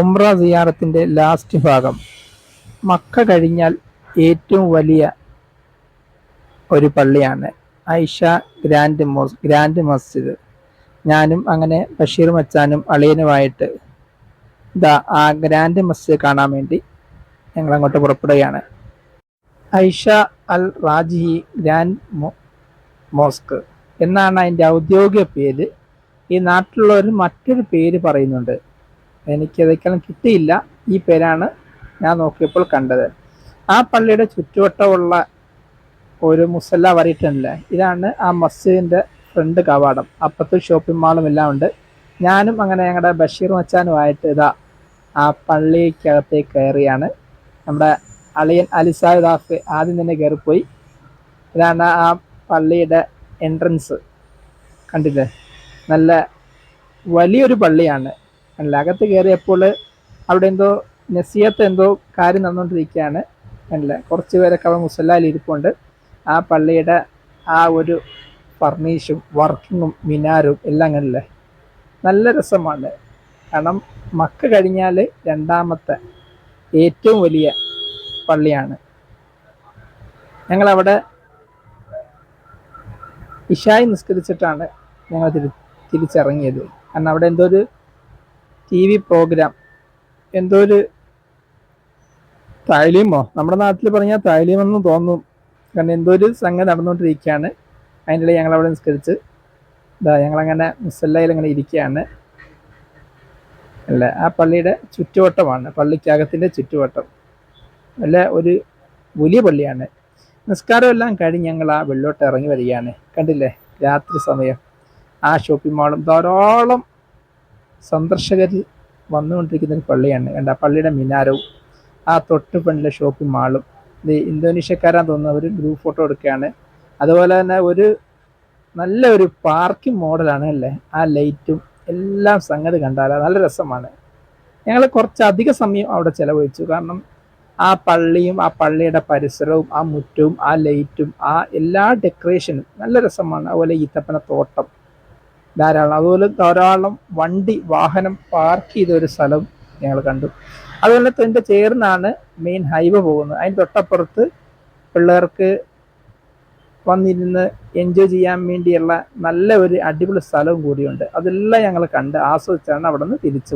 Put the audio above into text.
ഉംറ സിയാറത്തിൻ്റെ last ഭാഗം. Mecca കഴിഞ്ഞാൽ ഏറ്റവും വലിയ ഒരു പള്ളിയാണ് ഐഷ ഗ്രാൻഡ് മസ്ജിദ്. ഞാനും അങ്ങനെ ബഷീർ മച്ചാനും അളിയനുമായിട്ട് ആ ഗ്രാൻഡ് മസ്ജിദ് കാണാൻ വേണ്ടി ഞങ്ങൾ അങ്ങോട്ട് പുറപ്പെടുകയാണ്. ഐഷ അൽ റാജിഹി ഗ്രാൻഡ് മോസ്ക് എന്നാണ് അതിൻ്റെ ഔദ്യോഗിക പേര്. ഈ നാട്ടിലുള്ളവർ മറ്റൊരു പേര് പറയുന്നുണ്ട്, എനിക്കതേക്കാളും കിട്ടിയില്ല. ഈ പേരാണ് ഞാൻ നോക്കിയപ്പോൾ കണ്ടത്. ആ പള്ളിയുടെ ചുറ്റുവട്ടമുള്ള ഒരു മുസല്ല വരയിട്ടുണ്ട്. ഇതാണ് ആ മസ്ജിദിൻ്റെ ഫ്രണ്ട് കവാടം. അപ്പുറത്ത് ഷോപ്പിംഗ് മാളും എല്ലാം ഉണ്ട്. ഞാനും അങ്ങനെ ഞങ്ങളുടെ ബഷീർ മച്ചാനുമായിട്ട് ആ പള്ളിക്കകത്തേക്ക് കയറിയാണ്. നമ്മുടെ അളിയൻ അലിസാദാഫ് ആദ്യം തന്നെ കയറിപ്പോയി. ഇതാണ് ആ പള്ളിയുടെ എൻട്രൻസ്. കണ്ടില്ലേ, നല്ല വലിയൊരു പള്ളിയാണ്. അല്ല, അകത്ത് കയറിയപ്പോൾ അവിടെ എന്തോ നസിയത്ത് എന്തോ കാര്യം നടന്നുകൊണ്ടിരിക്കുകയാണ്. അല്ല, കുറച്ച് പേരൊക്കെ അവിടെ മുസല്ലയിൽ ഇരിപ്പുണ്ട്. ആ പള്ളിയുടെ ആ ഒരു ഫർണീഷും വർക്കിങ്ങും മിനാരും എല്ലാം കണ്ടില്ലേ, നല്ല രസമാണ്. കാരണം മക്ക കഴിഞ്ഞാൽ രണ്ടാമത്തെ ഏറ്റവും വലിയ പള്ളിയാണ്. ഞങ്ങളവിടെ ഇശായി നിസ്കരിച്ചിട്ടാണ് ഞങ്ങൾ തിരിച്ചിറങ്ങിയത്. കാരണം അവിടെ എന്തോ ഒരു TV പ്രോഗ്രാം, എന്തോ ഒരു തായ്ലീമോ, നമ്മുടെ നാട്ടിൽ പറഞ്ഞാൽ തായ്ലീമെന്ന് തോന്നും. കാരണം എന്തോ ഒരു സംഗതി നടന്നുകൊണ്ടിരിക്കുകയാണ്. അതിൻ്റെ ഇടയിൽ ഞങ്ങളവിടെ നിസ്കരിച്ച് ഞങ്ങളങ്ങനെ മുസല്ലയിൽ അങ്ങനെ ഇരിക്കുകയാണ്. അല്ല, ആ പള്ളിയുടെ ചുറ്റുവട്ടമാണ്, പള്ളിക്കകത്തിൻ്റെ ചുറ്റുവട്ടം. അല്ല, ഒരു വലിയ പള്ളിയാണ്. നിസ്കാരം എല്ലാം കഴിഞ്ഞ് ഞങ്ങൾ ആ വെള്ളോട്ട് ഇറങ്ങി വരികയാണ്. കണ്ടില്ലേ, രാത്രി സമയം ആ ഷോപ്പിംഗ് മാളും ധാരാളം സന്ദർശകർ വന്നുകൊണ്ടിരിക്കുന്ന ഒരു പള്ളിയാണ്. കണ്ട പള്ളിയുടെ മിനാരവും ആ തൊട്ട് ഫ്രണ്ടിലെ ഷോപ്പിംഗ് മാളും. ഇത് ഇന്തോനേഷ്യക്കാരാന്ന് തോന്നുന്നു, അവർ ഗ്രൂപ്പ് ഫോട്ടോ എടുക്കുകയാണ്. അതുപോലെ തന്നെ ഒരു നല്ലൊരു പാർക്കിംഗ് മോഡലാണ് അല്ലേ, ആ ലൈറ്റും എല്ലാം സംഗതി കണ്ടാൽ നല്ല രസമാണ്. ഞങ്ങൾ കുറച്ചധിക സമയം അവിടെ ചിലവഴിച്ചു. കാരണം ആ പള്ളിയും ആ പള്ളിയുടെ പരിസരവും ആ മുറ്റവും ആ ലൈറ്റും ആ എല്ലാ ഡെക്കറേഷനും നല്ല രസമാണ്. അതുപോലെ ഈത്തപ്പന തോട്ടം ധാരാളം, അതുപോലെ ധാരാളം വാഹനം പാർക്ക് ചെയ്ത ഒരു സ്ഥലം ഞങ്ങൾ കണ്ടു. അതുപോലെ തന്നെ ചേർന്നാണ് മെയിൻ ഹൈവേ പോകുന്നത്. അതിന് തൊട്ടപ്പുറത്ത് പിള്ളേർക്ക് വന്നിരുന്ന് എൻജോയ് ചെയ്യാൻ വേണ്ടിയുള്ള നല്ല ഒരു അടിപൊളി സ്ഥലവും കൂടിയുണ്ട്. അതെല്ലാം ഞങ്ങൾ കണ്ട് ആസ്വദിച്ചാണ് അവിടെ നിന്ന് തിരിച്ചു